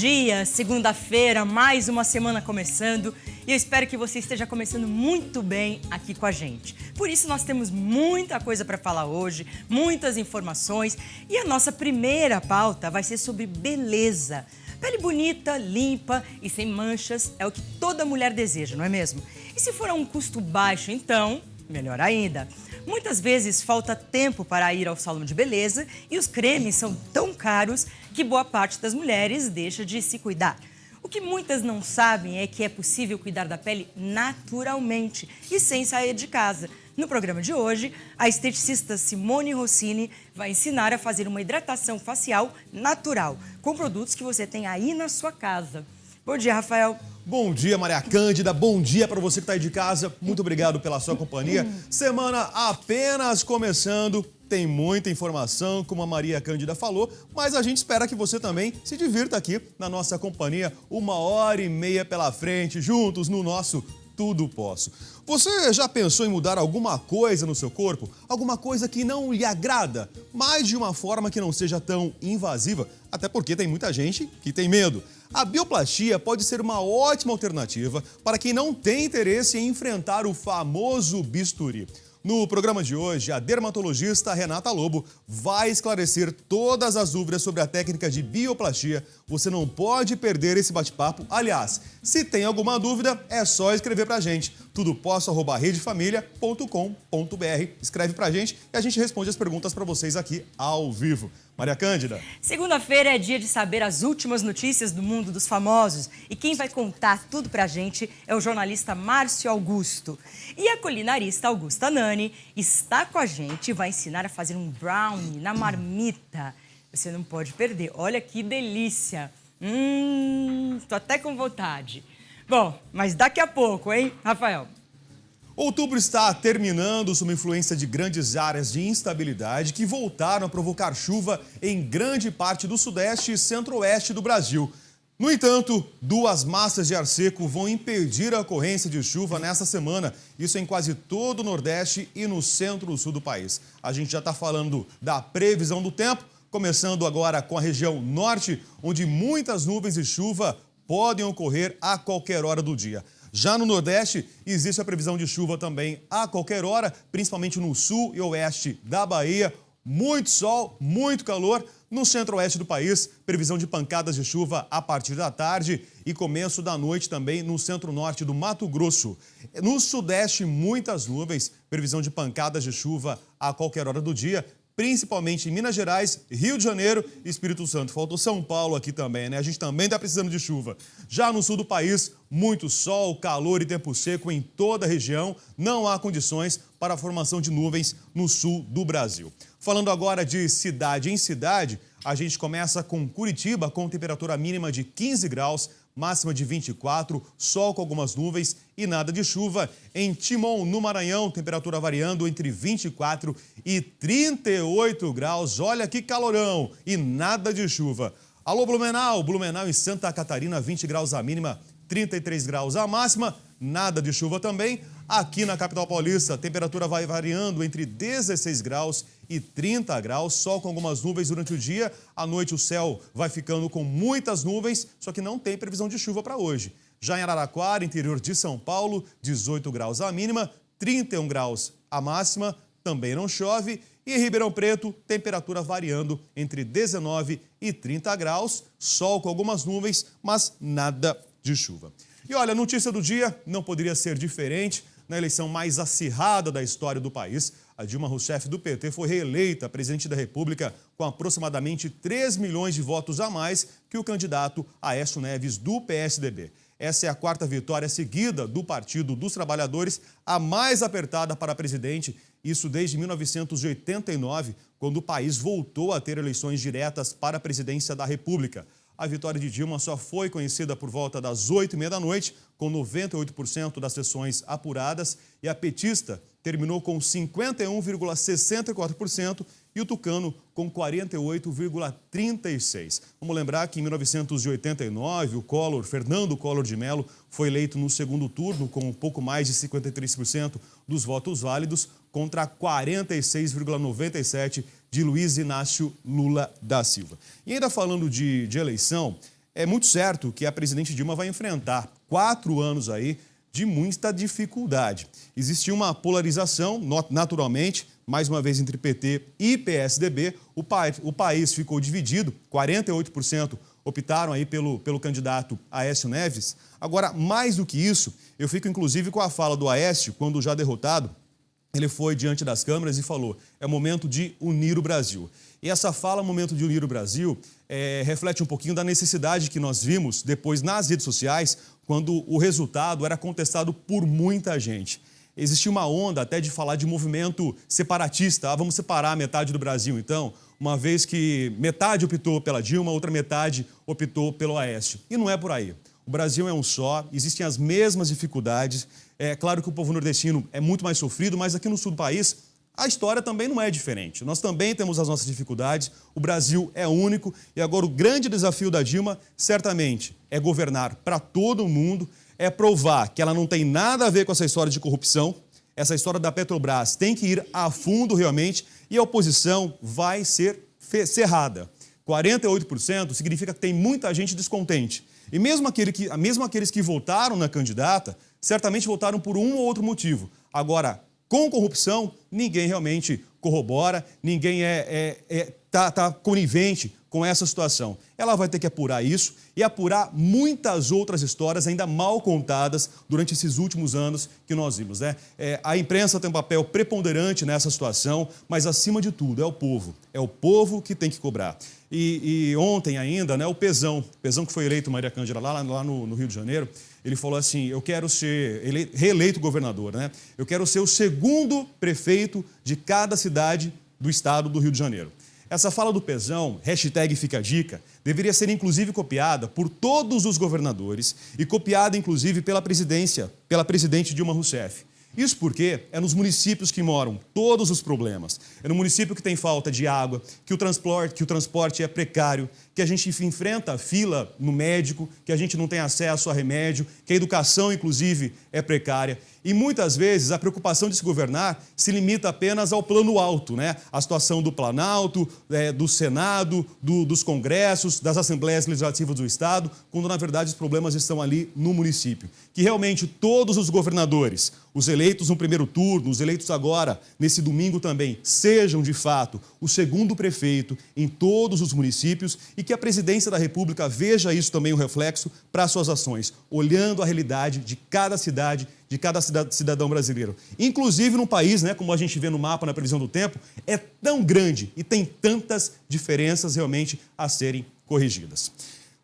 dia, segunda-feira, mais uma semana começando e eu espero que você esteja começando muito bem aqui com a gente. Por isso nós temos muita coisa para falar hoje, muitas informações e a nossa primeira pauta vai ser sobre beleza. Pele bonita, limpa e sem manchas é o que toda mulher deseja, não é mesmo? E se for a um custo baixo, então, melhor ainda. Muitas vezes falta tempo para ir ao salão de beleza e os cremes são tão caros que boa parte das mulheres deixa de se cuidar. O que muitas não sabem é que é possível cuidar da pele naturalmente e sem sair de casa. No programa de hoje, a esteticista Simone Rossini vai ensinar a fazer uma hidratação facial natural com produtos que você tem aí na sua casa. Bom dia, Rafael. Bom dia, Maria Cândida. Bom dia para você que está aí de casa. Muito obrigado pela sua companhia. Semana apenas começando. Tem muita informação, como a Maria Cândida falou, mas a gente espera que você também se divirta aqui na nossa companhia. 1h30 pela frente, juntos no nosso Tudo Posso. Você já pensou em mudar alguma coisa no seu corpo? Alguma coisa que não lhe agrada, mas de uma forma que não seja tão invasiva? Até porque tem muita gente que tem medo. A bioplastia pode ser uma ótima alternativa para quem não tem interesse em enfrentar o famoso bisturi. No programa de hoje, a dermatologista Renata Lobo vai esclarecer todas as dúvidas sobre a técnica de bioplastia. Você não pode perder esse bate-papo. Aliás, se tem alguma dúvida, é só escrever pra gente. tudoposso@redefamilia.com.br. Escreve pra gente e a gente responde as perguntas para vocês aqui ao vivo. Maria Cândida. Segunda-feira é dia de saber as últimas notícias do mundo dos famosos. E quem vai contar tudo pra gente é o jornalista Márcio Augusto. E a culinarista Augusta Nani está com a gente e vai ensinar a fazer um brownie na marmita. Você não pode perder. Olha que delícia. Tô até com vontade. Bom, mas daqui a pouco, hein, Rafael? Outubro está terminando sob influência de grandes áreas de instabilidade que voltaram a provocar chuva em grande parte do sudeste e centro-oeste do Brasil. No entanto, duas massas de ar seco vão impedir a ocorrência de chuva nesta semana. Isso em quase todo o Nordeste e no centro-sul do país. A gente já está falando da previsão do tempo, começando agora com a região norte, onde muitas nuvens de chuva podem ocorrer a qualquer hora do dia. Já no Nordeste, existe a previsão de chuva também a qualquer hora, principalmente no sul e oeste da Bahia. Muito sol, muito calor. No centro-oeste do país, previsão de pancadas de chuva a partir da tarde e começo da noite também no centro-norte do Mato Grosso. No sudeste, muitas nuvens, previsão de pancadas de chuva a qualquer hora do dia, principalmente em Minas Gerais, Rio de Janeiro e Espírito Santo. Faltou São Paulo aqui também, né? A gente também está precisando de chuva. Já no sul do país, muito sol, calor e tempo seco em toda a região. Não há condições para a formação de nuvens no sul do Brasil. Falando agora de cidade em cidade, a gente começa com Curitiba, com temperatura mínima de 15 graus, máxima de 24, sol com algumas nuvens e nada de chuva. Em Timon, no Maranhão, temperatura variando entre 24 e 38 graus. Olha que calorão e nada de chuva. Alô, Blumenau. Blumenau em Santa Catarina, 20 graus a mínima, 33 graus a máxima. Nada de chuva também. Aqui na capital paulista, a temperatura vai variando entre 16 graus e 30 graus, sol com algumas nuvens durante o dia. À noite o céu vai ficando com muitas nuvens, só que não tem previsão de chuva para hoje. Já em Araraquara, interior de São Paulo, 18 graus a mínima, 31 graus a máxima, também não chove. E em Ribeirão Preto, temperatura variando entre 19 e 30 graus, sol com algumas nuvens, mas nada de chuva. E olha, a notícia do dia não poderia ser diferente. Na eleição mais acirrada da história do país, a Dilma Rousseff do PT foi reeleita presidente da República com aproximadamente 3 milhões de votos a mais que o candidato Aécio Neves do PSDB. Essa é a quarta vitória seguida do Partido dos Trabalhadores, a mais apertada para presidente, isso desde 1989, quando o país voltou a ter eleições diretas para a presidência da República. A vitória de Dilma só foi conhecida por volta das 8h30 da noite, com 98% das sessões apuradas, e a petista terminou com 51,64% e o tucano com 48,36%. Vamos lembrar que em 1989, Fernando Collor de Mello, foi eleito no segundo turno com um pouco mais de 53% dos votos válidos contra 46,97% de Luiz Inácio Lula da Silva. E ainda falando de eleição, é muito certo que a presidente Dilma vai enfrentar 4 anos aí de muita dificuldade. Existia uma polarização, naturalmente, mais uma vez entre PT e PSDB. O país ficou dividido, 48% optaram aí pelo candidato Aécio Neves. Agora, mais do que isso, eu fico inclusive com a fala do Aécio, quando já derrotado, ele foi diante das câmeras e falou: é momento de unir o Brasil. E essa fala, momento de unir o Brasil, reflete um pouquinho da necessidade que nós vimos depois nas redes sociais, quando o resultado era contestado por muita gente. Existia uma onda até de falar de movimento separatista. Vamos separar metade do Brasil, então, uma vez que metade optou pela Dilma, outra metade optou pelo Aécio. E não é por aí. O Brasil é um só, existem as mesmas dificuldades. É claro que o povo nordestino é muito mais sofrido, mas aqui no sul do país a história também não é diferente. Nós também temos as nossas dificuldades, o Brasil é único e agora o grande desafio da Dilma, certamente, é governar para todo mundo, é provar que ela não tem nada a ver com essa história de corrupção, essa história da Petrobras tem que ir a fundo realmente e a oposição vai ser cerrada. 48% significa que tem muita gente descontente. E mesmo aqueles que votaram na candidata, certamente votaram por um ou outro motivo. Agora, com corrupção, ninguém realmente corrobora, ninguém tá conivente com essa situação. Ela vai ter que apurar isso e apurar muitas outras histórias ainda mal contadas durante esses últimos anos que nós vimos, né? A imprensa tem um papel preponderante nessa situação, mas acima de tudo é o povo que tem que cobrar. E ontem ainda, né, o Pezão que foi eleito Maria Cândida lá no Rio de Janeiro, ele falou assim: eu quero ser reeleito governador, né? Eu quero ser o segundo prefeito de cada cidade do estado do Rio de Janeiro. Essa fala do Pezão, #FicaDica, deveria ser inclusive copiada por todos os governadores e copiada inclusive pela presidente Dilma Rousseff. Isso porque é nos municípios que moram todos os problemas. É no município que tem falta de água, que o transporte é precário, que a gente enfrenta fila no médico, que a gente não tem acesso a remédio, que a educação, inclusive, é precária. E muitas vezes a preocupação de se governar se limita apenas ao plano alto, né? A situação do Planalto, do Senado, dos congressos, das assembleias legislativas do Estado, quando na verdade os problemas estão ali no município. Que realmente todos os governadores, os eleitos no primeiro turno, os eleitos agora, nesse domingo também, sejam de fato o segundo prefeito em todos os municípios e que a presidência da República veja isso também um reflexo para suas ações, olhando a realidade de cada cidade, de cada cidadão brasileiro. Inclusive num país, né, como a gente vê no mapa, na previsão do tempo, é tão grande e tem tantas diferenças realmente a serem corrigidas.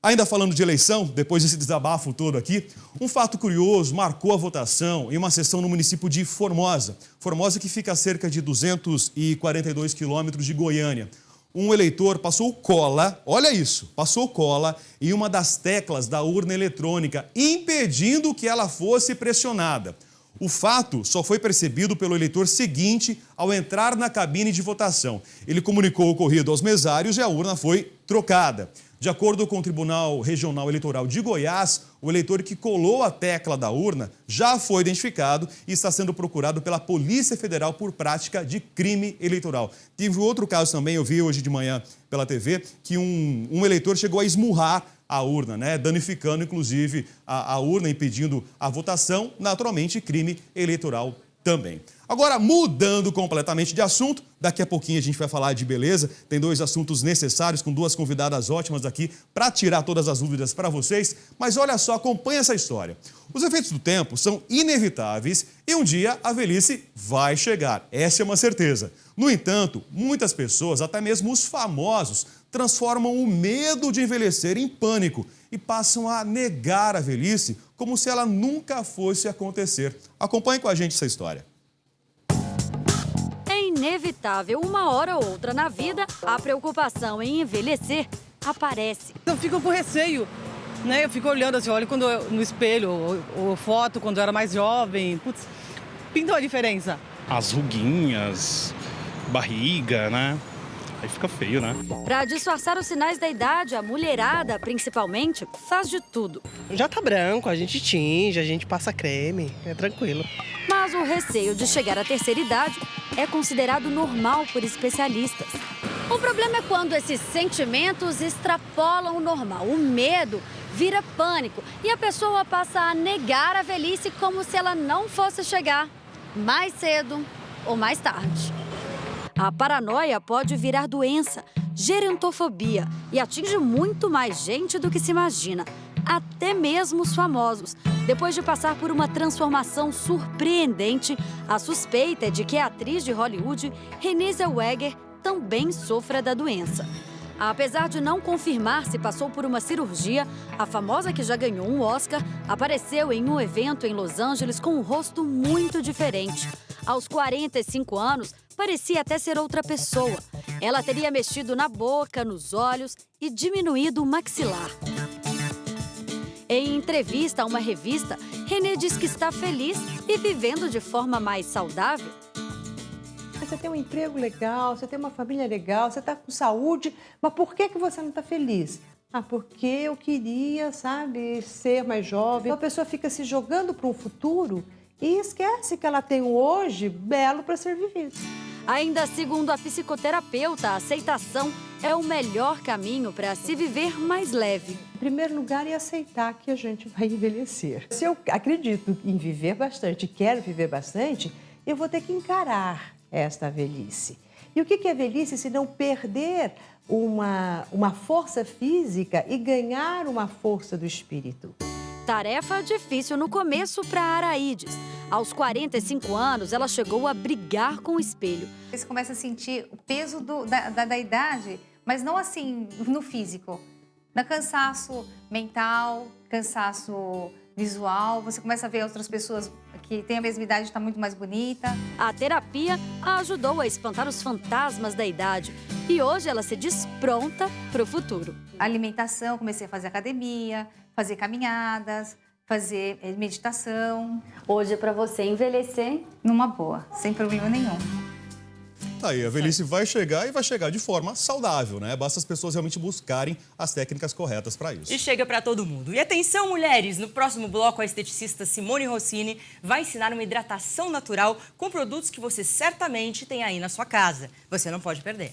Ainda falando de eleição, depois desse desabafo todo aqui, um fato curioso marcou a votação em uma sessão no município de Formosa. Formosa que fica a cerca de 242 quilômetros de Goiânia. Um eleitor passou cola, olha isso, passou cola em uma das teclas da urna eletrônica, impedindo que ela fosse pressionada. O fato só foi percebido pelo eleitor seguinte ao entrar na cabine de votação. Ele comunicou o ocorrido aos mesários e a urna foi trocada. De acordo com o Tribunal Regional Eleitoral de Goiás, o eleitor que colou a tecla da urna já foi identificado e está sendo procurado pela Polícia Federal por prática de crime eleitoral. Teve outro caso também, eu vi hoje de manhã pela TV, que um eleitor chegou a esmurrar a urna, né, danificando inclusive a urna, impedindo a votação, naturalmente crime eleitoral também. Agora, mudando completamente de assunto, daqui a pouquinho a gente vai falar de beleza, tem 2 assuntos necessários com 2 convidadas ótimas aqui para tirar todas as dúvidas para vocês, mas olha só, acompanha essa história. Os efeitos do tempo são inevitáveis e um dia a velhice vai chegar, essa é uma certeza. No entanto, muitas pessoas, até mesmo os famosos, transformam o medo de envelhecer em pânico e passam a negar a velhice como se ela nunca fosse acontecer. Acompanhe com a gente essa história. É inevitável, uma hora ou outra na vida, a preocupação em envelhecer aparece. Eu fico com receio, né? Eu fico olhando assim, olho no espelho, ou foto quando eu era mais jovem. Putz, pintou a diferença. As ruguinhas, barriga, né? Aí fica feio, né? Pra disfarçar os sinais da idade, a mulherada, principalmente, faz de tudo. Já tá branco, a gente tinge, a gente passa creme, é tranquilo. Mas o receio de chegar à terceira idade é considerado normal por especialistas. O problema é quando esses sentimentos extrapolam o normal. O medo vira pânico e a pessoa passa a negar a velhice como se ela não fosse chegar mais cedo ou mais tarde. A paranoia pode virar doença, gerontofobia, e atinge muito mais gente do que se imagina, até mesmo os famosos. Depois de passar por uma transformação surpreendente, a suspeita é de que a atriz de Hollywood, Renée Zellweger, também sofra da doença. Apesar de não confirmar se passou por uma cirurgia, a famosa, que já ganhou um Oscar, apareceu em um evento em Los Angeles com um rosto muito diferente. Aos 45 anos, parecia até ser outra pessoa. Ela teria mexido na boca, nos olhos e diminuído o maxilar. Em entrevista a uma revista, Renée diz que está feliz e vivendo de forma mais saudável. Você tem um emprego legal, você tem uma família legal, você está com saúde, mas por que você não está feliz? Ah, porque eu queria, sabe, ser mais jovem. Então a pessoa fica se jogando para um futuro e esquece que ela tem um hoje belo para ser vivido. Ainda segundo a psicoterapeuta, a aceitação é o melhor caminho para se viver mais leve. Em primeiro lugar, é aceitar que a gente vai envelhecer. Se eu acredito em viver bastante, quero viver bastante, eu vou ter que encarar esta velhice. E o que é velhice se não perder uma força física e ganhar uma força do espírito? Tarefa difícil no começo para Araides. Aos 45 anos, ela chegou a brigar com o espelho. Você começa a sentir o peso da idade, mas não assim no físico. No cansaço mental, cansaço visual. Você começa a ver outras pessoas que têm a mesma idade e estão muito mais bonita. A terapia a ajudou a espantar os fantasmas da idade. E hoje ela se diz pronta para o futuro. Alimentação, comecei a fazer academia, fazer caminhadas, fazer meditação. Hoje, para você envelhecer, numa boa, sem problema nenhum. Tá aí, a velhice vai chegar e vai chegar de forma saudável, né? Basta as pessoas realmente buscarem as técnicas corretas para isso. E chega para todo mundo. E atenção, mulheres! No próximo bloco, a esteticista Simone Rossini vai ensinar uma hidratação natural com produtos que você certamente tem aí na sua casa. Você não pode perder.